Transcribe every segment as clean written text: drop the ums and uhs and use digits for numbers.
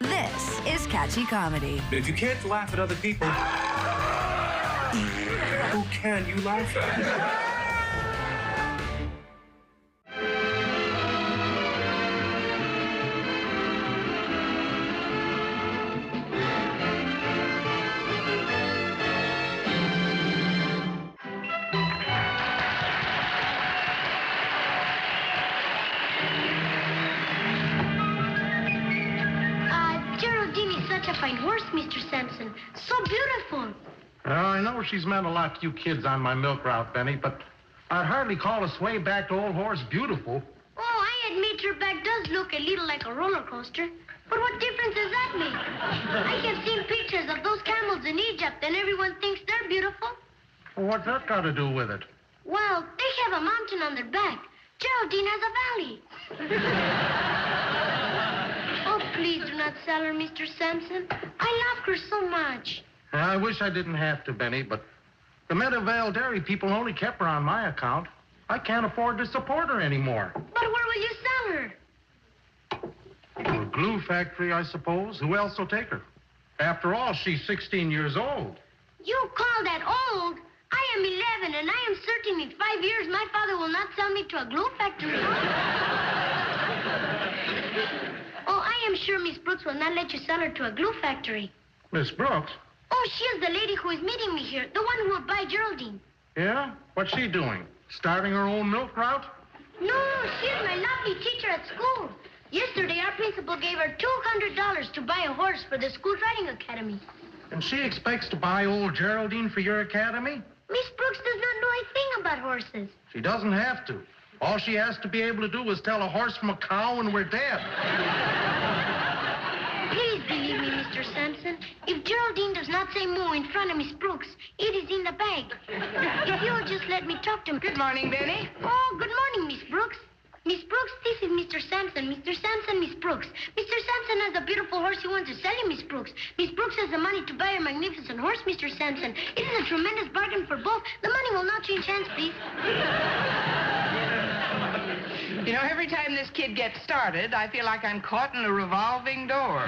This is Catchy Comedy. If you can't laugh at other people, who can you laugh at? Geraldine is such a fine horse, Mr. Sampson. So beautiful. I know she's meant a lot to you kids on my milk route, Benny, but I'd hardly call a sway-backed old horse beautiful. Oh, I admit her back does look a little like a roller coaster. But what difference does that make? I have seen pictures of those camels in Egypt, and everyone thinks they're beautiful. Well, what's that got to do with it? Well, they have a mountain on their back. Geraldine has a valley. Oh, please do not sell her, Mr. Sampson. I love her so much. I wish I didn't have to, Benny, but the Meadowvale Dairy people only kept her on my account. I can't afford to support her anymore. But where will you sell her? To a glue factory, I suppose. Who else will take her? After all, she's 16 years old. You call that old? I am 11, and I am certain in 5 years my father will not sell me to a glue factory. Oh, I am sure Miss Brooks will not let you sell her to a glue factory. Miss Brooks? Oh, she is the lady who is meeting me here, the one who will buy Geraldine. Yeah? What's she doing? Starting her own milk route? No, she is my lovely teacher at school. Yesterday, our principal gave her $200 to buy a horse for the school riding academy. And she expects to buy old Geraldine for your academy? Miss Brooks does not know a thing about horses. She doesn't have to. All she has to be able to do is tell a horse from a cow and we're dead. Please believe me, Mr. Sampson. If Geraldine does not say moo in front of Miss Brooks, it is in the bag. If you'll just let me talk to him. Good morning, Benny. Oh, good morning, Miss Brooks. Miss Brooks, this is Mr. Sampson. Mr. Sampson, Miss Brooks. Mr. Sampson has a beautiful horse he wants to sell you, Miss Brooks. Miss Brooks has the money to buy a magnificent horse, Mr. Sampson. It is a tremendous bargain for both. The money will not change hands, please. You know, every time this kid gets started, I feel like I'm caught in a revolving door.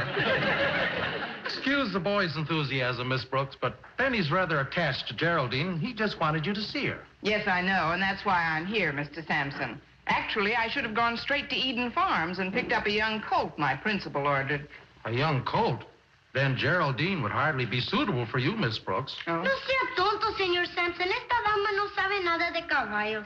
Excuse the boy's enthusiasm, Miss Brooks, but Benny's rather attached to Geraldine. He just wanted you to see her. Yes, I know, and that's why I'm here, Mr. Sampson. Actually, I should have gone straight to Eden Farms and picked up a young colt my principal ordered. A young colt? Then Geraldine would hardly be suitable for you, Miss Brooks. Oh. No sea tonto, señor Sampson. Esta dama no sabe nada de caballos.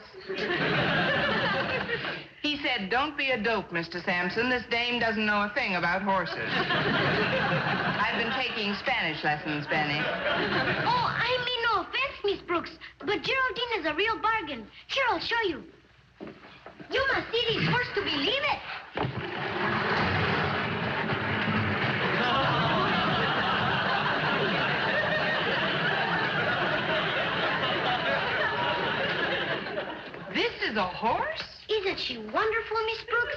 He said, don't be a dope, Mr. Sampson. This dame doesn't know a thing about horses. I've been taking Spanish lessons, Benny. Oh, I mean no offense, Miss Brooks, but Geraldine is a real bargain. Here, I'll show you. You must see this horse to believe it. This is a horse? Isn't she wonderful, Miss Brooks?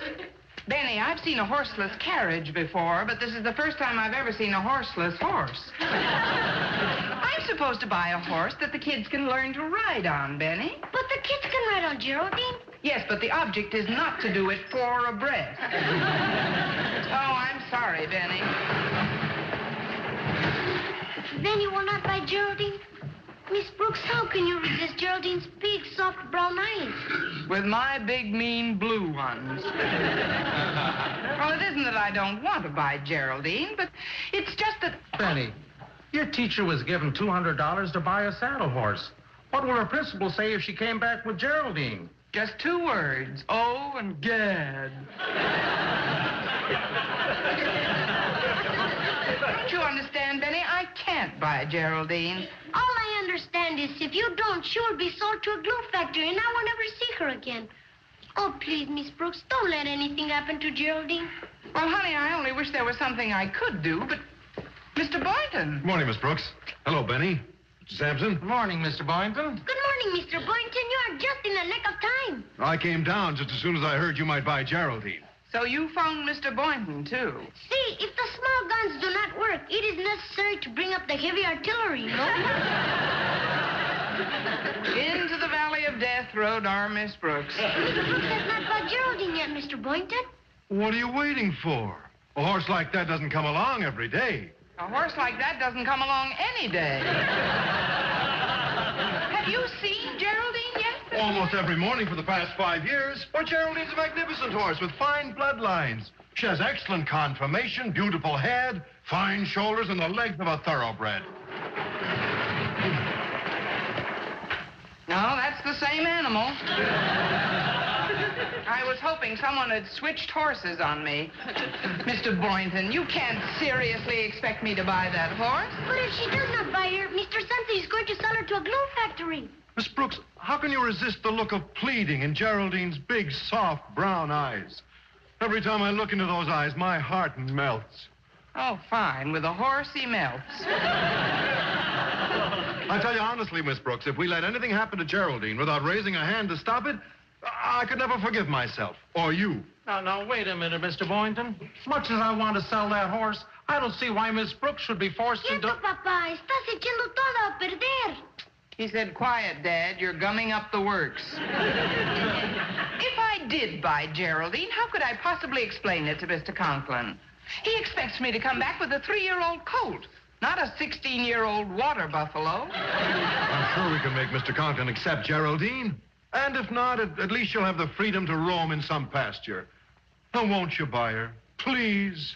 Benny, I've seen a horseless carriage before, but this is the first time I've ever seen a horseless horse. I'm supposed to buy a horse that the kids can learn to ride on, Benny. But the kids can ride on Geraldine. Yes, but the object is not to do it for a breath. Oh, I'm sorry, Benny. Then you will not buy Geraldine? Miss Brooks, how can you resist Geraldine's big, soft brown eyes? With my big, mean blue ones. Well, it isn't that I don't want to buy Geraldine, but it's just that... Benny, your teacher was given $200 to buy a saddle horse. What will her principal say if she came back with Geraldine? Just 2 words. Oh, and gad. Don't you understand, Benny? I can't buy Geraldine. All I understand is if you don't, she will be sold to a glue factory, and I will never see her again. Oh, please, Miss Brooks, don't let anything happen to Geraldine. Well, honey, I only wish there was something I could do, but... Mr. Boynton. Good morning, Miss Brooks. Hello, Benny. Mr. Sampson. Good morning, Mr. Boynton. Good morning, Mr. Boynton. You are just in the nick of time. I came down just as soon as I heard you might buy Geraldine. So you phoned Mr. Boynton, too? See, if the small guns do not work, it is necessary to bring up the heavy artillery, no? Into the valley of death rode our Miss Brooks. Miss Brooks has not bought Geraldine yet, Mr. Boynton. What are you waiting for? A horse like that doesn't come along every day. A horse like that doesn't come along any day. Have you seen Geraldine yet? Almost every morning for the past 5 years. Well, Geraldine's a magnificent horse with fine bloodlines. She has excellent conformation, beautiful head, fine shoulders, and the length of a thoroughbred. No, that's the same animal. I was hoping someone had switched horses on me. Mr. Boynton, you can't seriously expect me to buy that horse. But if she does not buy her, Mr. Sampson is going to sell her to a glue factory. Miss Brooks, how can you resist the look of pleading in Geraldine's big, soft, brown eyes? Every time I look into those eyes, my heart melts. Oh, fine. With a horse, he melts. I tell you honestly, Miss Brooks, if we let anything happen to Geraldine without raising a hand to stop it, I could never forgive myself. Or you. Now, wait a minute, Mr. Boynton. As much as I want to sell that horse, I don't see why Miss Brooks should be forced into... Quieto, papá. Estás echando todo a perder. He said, quiet, Dad. You're gumming up the works. If I did buy Geraldine, how could I possibly explain it to Mr. Conklin? He expects me to come back with a 3-year-old colt, not a 16-year-old water buffalo. I'm sure we can make Mr. Conklin accept Geraldine. And if not, at least she'll have the freedom to roam in some pasture. Now, won't you buy her? Please.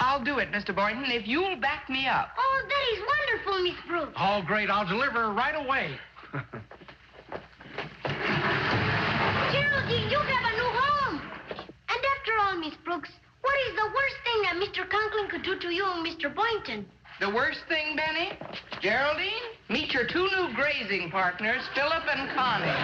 I'll do it, Mr. Boynton, if you'll back me up. Oh, that is wonderful, Miss Brooks. Oh, great. I'll deliver her right away. Geraldine, you have a new home. And after all, Miss Brooks, what is the worst thing that Mr. Conklin could do to you and Mr. Boynton? The worst thing, Benny? Geraldine, meet your 2 new grazing partners, Philip and Connie.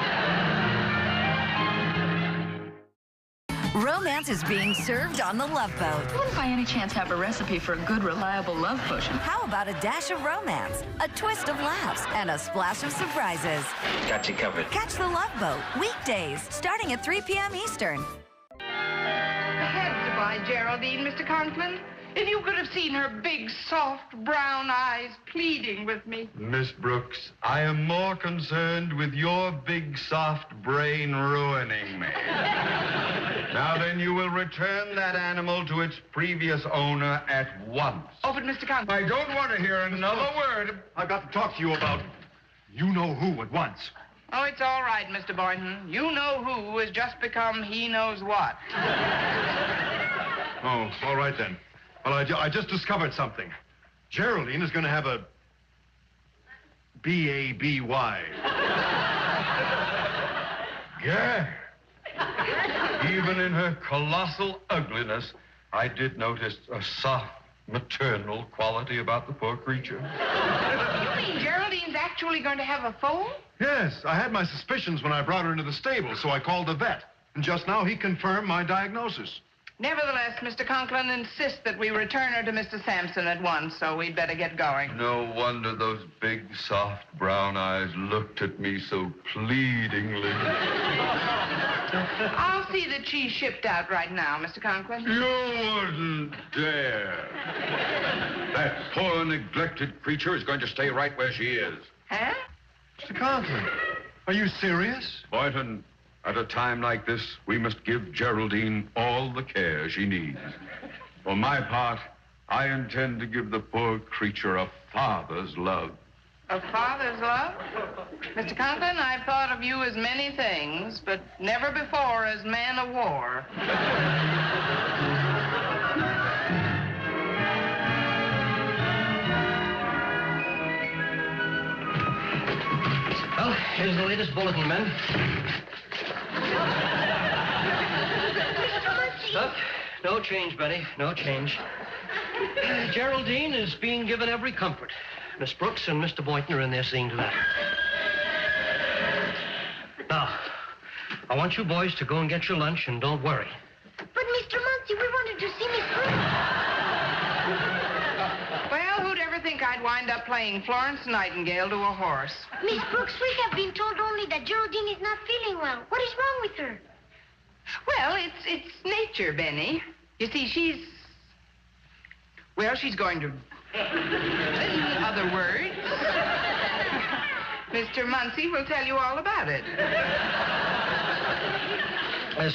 Romance is being served on the Love Boat. You wouldn't by any chance have a recipe for a good, reliable love potion? How about a dash of romance, a twist of laughs, and a splash of surprises? Got you covered. Catch the Love Boat weekdays starting at 3 p.m. Eastern. I had to buy Geraldine, Mr. Conklin. If you could have seen her big, soft, brown eyes pleading with me. Miss Brooks, I am more concerned with your big, soft brain ruining me. Now then, you will return that animal to its previous owner at once. Oh, but Mr. Conklin... I don't want to hear another word. I've got to talk to you about you-know-who at once. Oh, it's all right, Mr. Boynton. You-know-who has just become he-knows-what. Oh, all right then. Well, I just discovered something. Geraldine is going to have a B-A-B-Y. Yeah. Even in her colossal ugliness, I did notice a soft, maternal quality about the poor creature. You mean Geraldine's actually going to have a foal? Yes, I had my suspicions when I brought her into the stable, so I called the vet. And just now he confirmed my diagnosis. Nevertheless, Mr. Conklin insists that we return her to Mr. Sampson at once, so we'd better get going. No wonder those big, soft, brown eyes looked at me so pleadingly. I'll see that she's shipped out right now, Mr. Conklin. You wouldn't dare. That poor, neglected creature is going to stay right where she is. Huh? Mr. Conklin, are you serious? Boynton, at a time like this, we must give Geraldine all the care she needs. For my part, I intend to give the poor creature a father's love. A father's love? Mr. Conklin, I've thought of you as many things, but never before as man of war. Well, here's the latest bulletin, men. Look, no change, Betty. No change. Geraldine is being given every comfort. Miss Brooks and Mr. Boynton are in there seeing to that. Now, I want you boys to go and get your lunch, and don't worry. But, Mr. Muncie, we wanted to see Miss Brooks. Well, who'd ever think I'd wind up playing Florence Nightingale to a horse? Miss Brooks, we have been told only that Geraldine is not feeling well. What is wrong with her? Well, it's nature, Benny. You see, she's going to... In other words, Mr. Muncie will tell you all about it.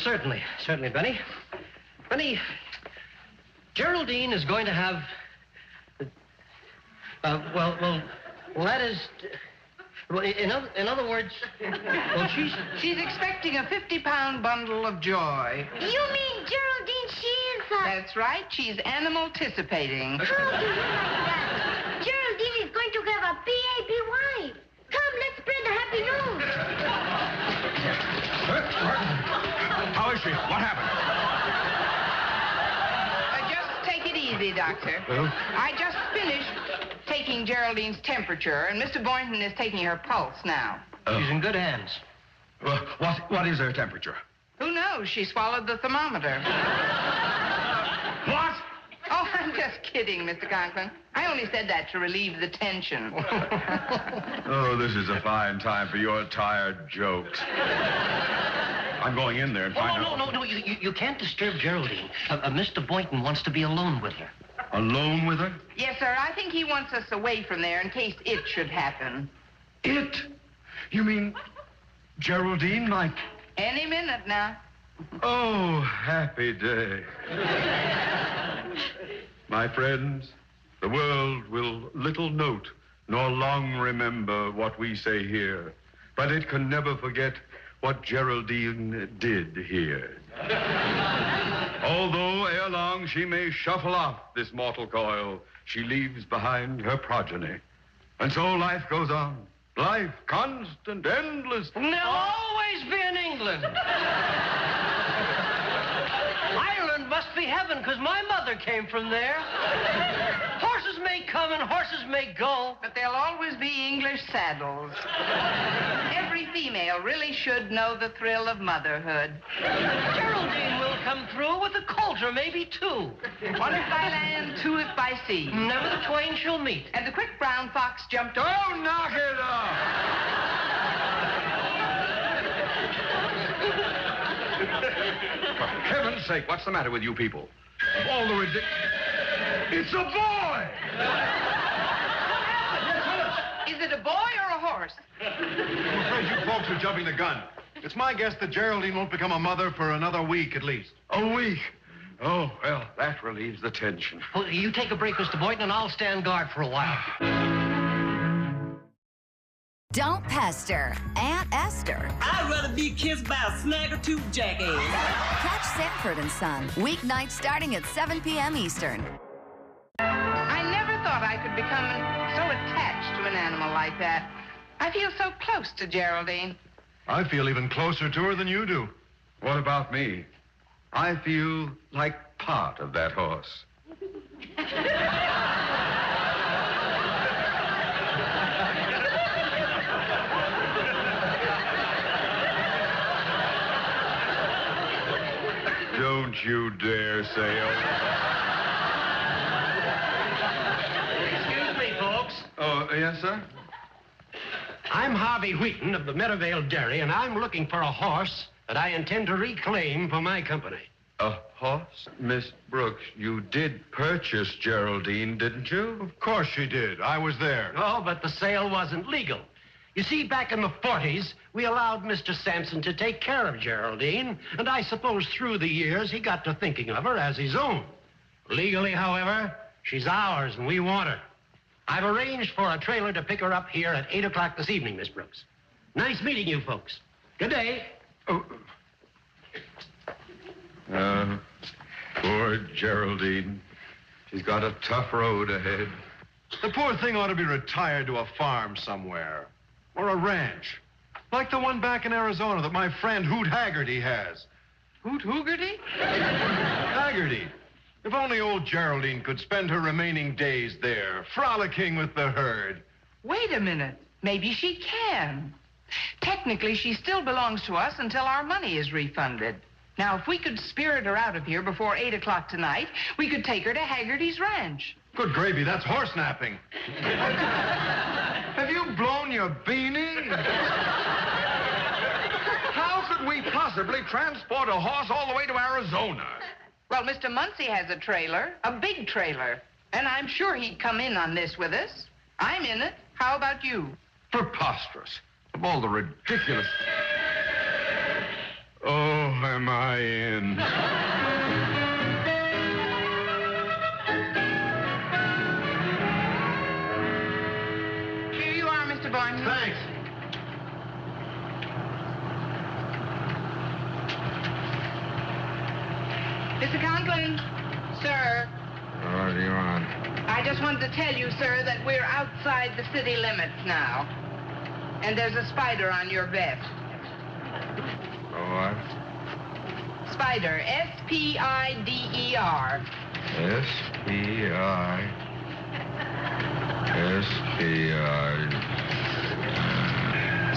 Certainly, Benny. Benny, Geraldine is going to have... that is... Well, in other words, well, She's expecting a 50-pound bundle of joy. You mean Geraldine, she is That's right. She's animal-ticipating. How do you like that? Geraldine is going to have a baby. Come, let's spread the happy news. How is she? What happened? Just take it easy, Doctor. Well? I just finished taking Geraldine's temperature, and Mr. Boynton is taking her pulse now. she's in good hands. What is her temperature? Who knows? She swallowed the thermometer. What? Oh, I'm just kidding, Mr. Conklin. I only said that to relieve the tension. Oh, this is a fine time for your tired jokes. I'm going in there and find out. No. You can't disturb Geraldine. Mr. Boynton wants to be alone with her. Alone with her? Yes, sir. I think he wants us away from there in case it should happen. It? You mean Geraldine, my... Any minute now. Oh, happy day. My friends, the world will little note nor long remember what we say here, but it can never forget what Geraldine did here. Although ere long she may shuffle off this mortal coil, she leaves behind her progeny. And so life goes on. Life, constant, endless. They'll always be in England. Ireland must be heaven, because my mother came from there. Horses may come and horses may go. But there'll always be English saddles. Every female really should know the thrill of motherhood. Geraldine will come through with a colt or maybe two. One if by land, two if by sea. Never the twain shall meet. And the quick brown fox jumped over. Oh, knock it off! For heaven's sake, what's the matter with you people? Of all the It's a boy! Is it a boy or a horse? I'm afraid you folks are jumping the gun. It's my guess that Geraldine won't become a mother for another week at least. A week? Oh, well, that relieves the tension. Well, you take a break, Mr. Boynton, and I'll stand guard for a while. Don't pester Aunt Esther. I'd rather be kissed by a snagger-tooth jackass. Catch Sanford and Son, weeknights starting at 7 p.m. Eastern. I never thought I could become so attached to an animal like that. I feel so close to Geraldine. I feel even closer to her than you do. What about me? I feel like part of that horse. Don't you dare say oh. Excuse me, folks. Oh, yes, sir? I'm Harvey Wheaton of the Meadowvale Dairy, and I'm looking for a horse that I intend to reclaim for my company. A horse? Miss Brooks, you did purchase Geraldine, didn't you? Of course she did. I was there. Oh, but the sale wasn't legal. You see, back in the 40s, we allowed Mr. Sampson to take care of Geraldine, and I suppose through the years he got to thinking of her as his own. Legally, however, she's ours, and we want her. I've arranged for a trailer to pick her up here at 8 o'clock this evening, Miss Brooks. Nice meeting you folks. Good day. Poor Geraldine. She's got a tough road ahead. The poor thing ought to be retired to a farm somewhere. Or a ranch. Like the one back in Arizona that my friend Hoot Haggerty has. Hoot Hoogerty? Haggerty. If only old Geraldine could spend her remaining days there, frolicking with the herd. Wait a minute. Maybe she can. Technically, she still belongs to us until our money is refunded. Now, if we could spirit her out of here before 8 o'clock tonight, we could take her to Haggerty's ranch. Good gravy, that's horse napping. Have you blown your beanie? How could we possibly transport a horse all the way to Arizona? Well, Mr. Muncie has a trailer, a big trailer, and I'm sure he'd come in on this with us. I'm in it. How about you? Preposterous. Of all the ridiculous... Oh, am I in? I just wanted to tell you, sir, that we're outside the city limits now. And there's a spider on your vest. What? Spider, S-P-I-D-E-R. S-P-I-S-P-I.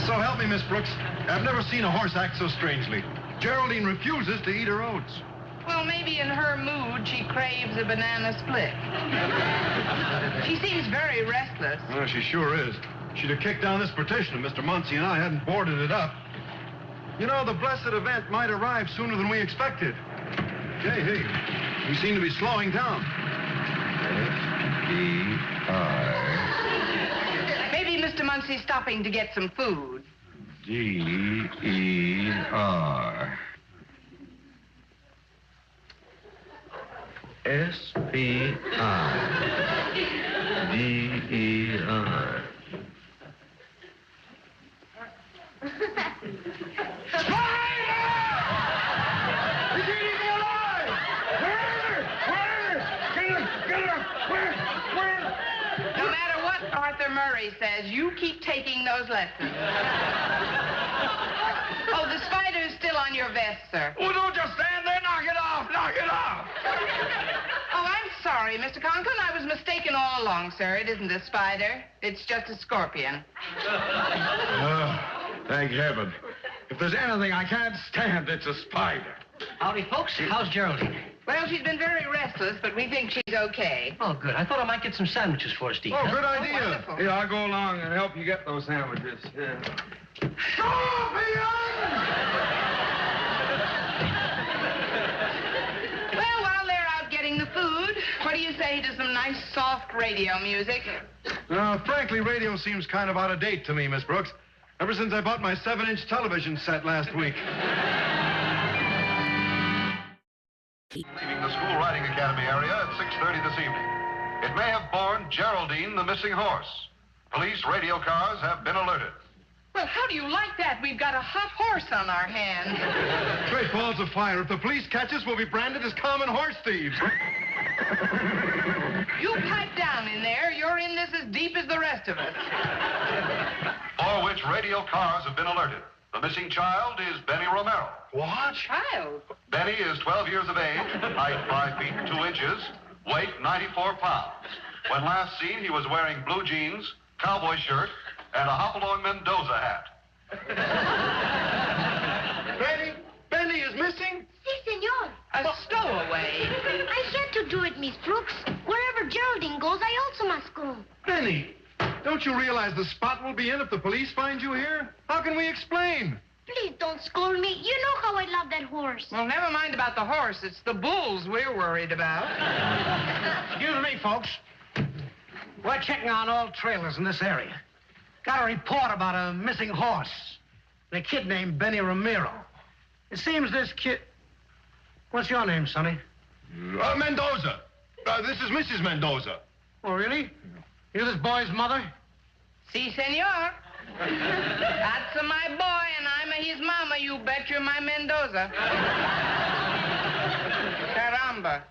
So help me, Miss Brooks. I've never seen a horse act so strangely. Geraldine refuses to eat her oats. Well, maybe in her mood, she craves a banana split. She seems very restless. Well, she sure is. She'd have kicked down this petition if Mr. Muncie and I hadn't boarded it up. You know, the blessed event might arrive sooner than we expected. Hey, we seem to be slowing down. S-P-I. Maybe Mr. Muncie's stopping to get some food. D-E-R. S-P-I-D-E-R. No matter what Arthur Murray says, you keep taking those lessons. Oh, the spider's still on your vest, sir. Oh, don't just stand there. Knock it off. Knock it off. Oh, I'm sorry, Mr. Conklin. I was mistaken all along, sir. It isn't a spider. It's just a scorpion. Thank heaven. If there's anything I can't stand, it's a spider. Howdy, folks. How's Geraldine? Well, she's been very restless, but we think she's okay. Oh, good. I thought I might get some sandwiches for us to eat. Oh, huh? good idea. wonderful. Yeah, I'll go along and help you get those sandwiches. Yeah. Well, while they're out getting the food, what do you say to some nice, soft radio music? Frankly, radio seems kind of out of date to me, Miss Brooks. Ever since I bought my 7-inch television set last week. Leaving the School Riding Academy area at 6:30 this evening. It may have borne Geraldine, the missing horse. Police radio cars have been alerted. Well, how do you like that? We've got a hot horse on our hands. Great balls of fire. If the police catch us, we'll be branded as common horse thieves. You pipe down in there. You're in this as deep as the rest of us. For which radio cars have been alerted. The missing child is Benny Romero. What? Child? Benny is 12 years of age, height 5 feet 2 inches, weight 94 pounds. When last seen, he was wearing blue jeans, cowboy shirt, and a Hopalong Mendoza hat. Benny is missing? Si, senor. A stowaway. I had to do it, Miss Brooks. Wherever Geraldine goes, I also must go. Benny, don't you realize the spot we'll be in if the police find you here? How can we explain? Please don't scold me. You know how I love that horse. Well, never mind about the horse. It's the bulls we're worried about. Excuse me, folks. We're checking on all trailers in this area. Got a report about a missing horse. A kid named Benny Romero. It seems this kid... What's your name, Sonny? Mendoza. This is Mrs. Mendoza. Oh, really? You this boy's mother? Si, senor. That's my boy, and I'm his mama. You bet you're my Mendoza. Caramba.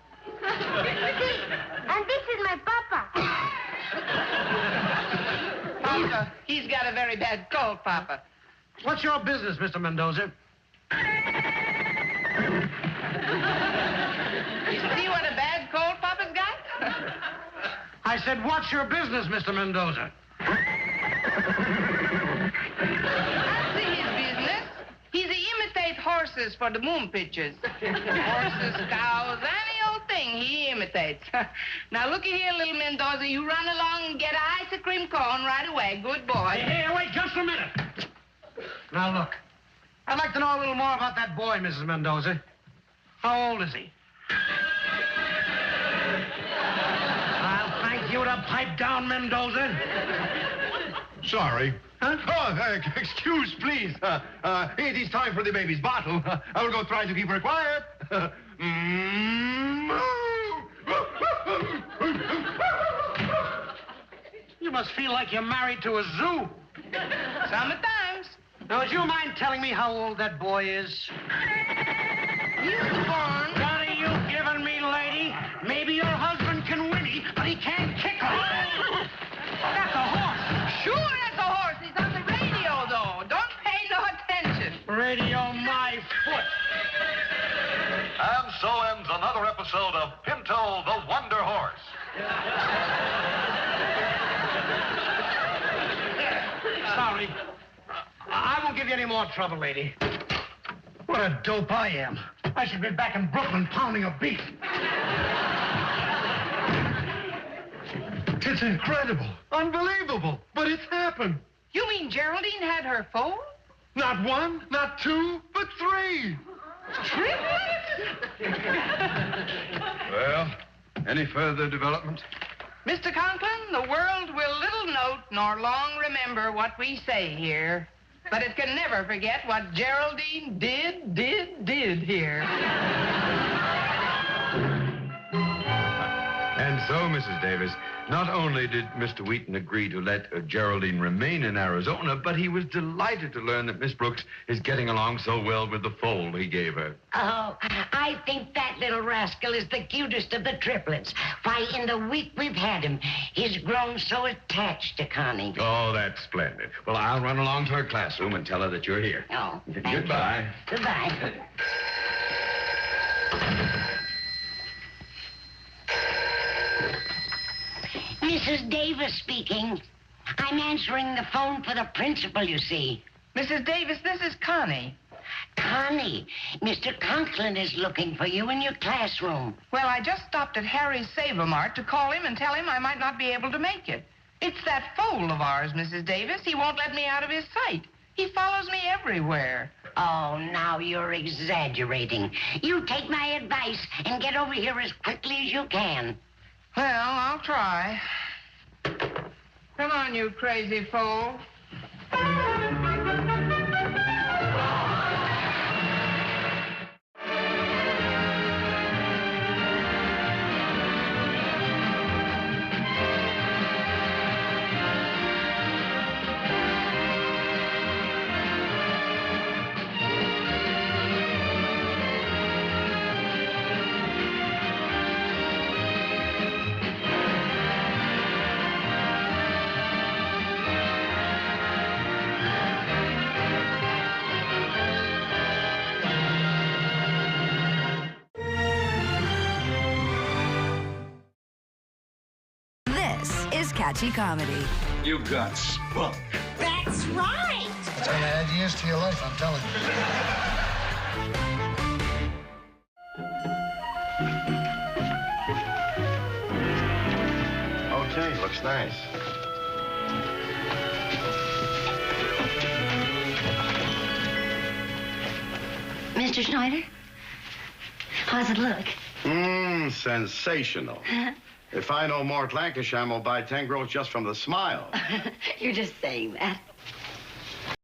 And this is my papa. Papa, he's got a very bad cold, Papa. What's your business, Mr. Mendoza? You see what a bad cold Papa's got? I said, what's your business, Mr. Mendoza? I see his business. He's imitate horses for the moon pictures. Horses, cows, any old thing he imitates. Now, looky here, little Mendoza. You run along and get an ice cream cone right away. Good boy. Hey, wait just a minute. Now, look. I'd like to know a little more about that boy, Mrs. Mendoza. How old is he? I'll thank you to pipe down, Mendoza. Sorry. Huh? Oh, excuse, please. It is time for the baby's bottle. I will go try to keep her quiet. You must feel like you're married to a zoo. Sometimes. Now, would you mind telling me how old that boy is? He was born. What are you giving me, lady? Maybe your husband can whinny, but he can't kick. another episode of Pinto the Wonder Horse. Sorry. I won't give you any more trouble, lady. What a dope I am. I should be back in Brooklyn pounding a beef. It's incredible. Unbelievable. But it's happened. You mean Geraldine had her phone? Not one, not two, but three. Well, any further development? Mr. Conklin, the world will little note nor long remember what we say here, but it can never forget what Geraldine did here. And so, Mrs. Davis, not only did Mr. Wheaton agree to let Geraldine remain in Arizona, but he was delighted to learn that Miss Brooks is getting along so well with the foal he gave her. Oh, I think that little rascal is the cutest of the triplets. Why, in the week we've had him, he's grown so attached to Connie. Oh, that's splendid. Well, I'll run along to her classroom and tell her that you're here. Oh, thank Goodbye. you. Goodbye. Mrs. Davis speaking. I'm answering the phone for the principal, you see. Mrs. Davis, this is Connie. Connie, Mr. Conklin is looking for you in your classroom. Well, I just stopped at Harry's Save-A-Mart to call him and tell him I might not be able to make it. It's that foal of ours, Mrs. Davis. He won't let me out of his sight. He follows me everywhere. Oh, now you're exaggerating. You take my advice and get over here as quickly as you can. Well, I'll try. Come on, you crazy fool. Catchy comedy. You got spunk. That's right. It's going to add years to your life, I'm telling you. Okay, looks nice. Mr. Schneider? How's it look? Sensational. If I know Mort Lancashire, I'll buy 10 groats just from the smile. You're just saying that.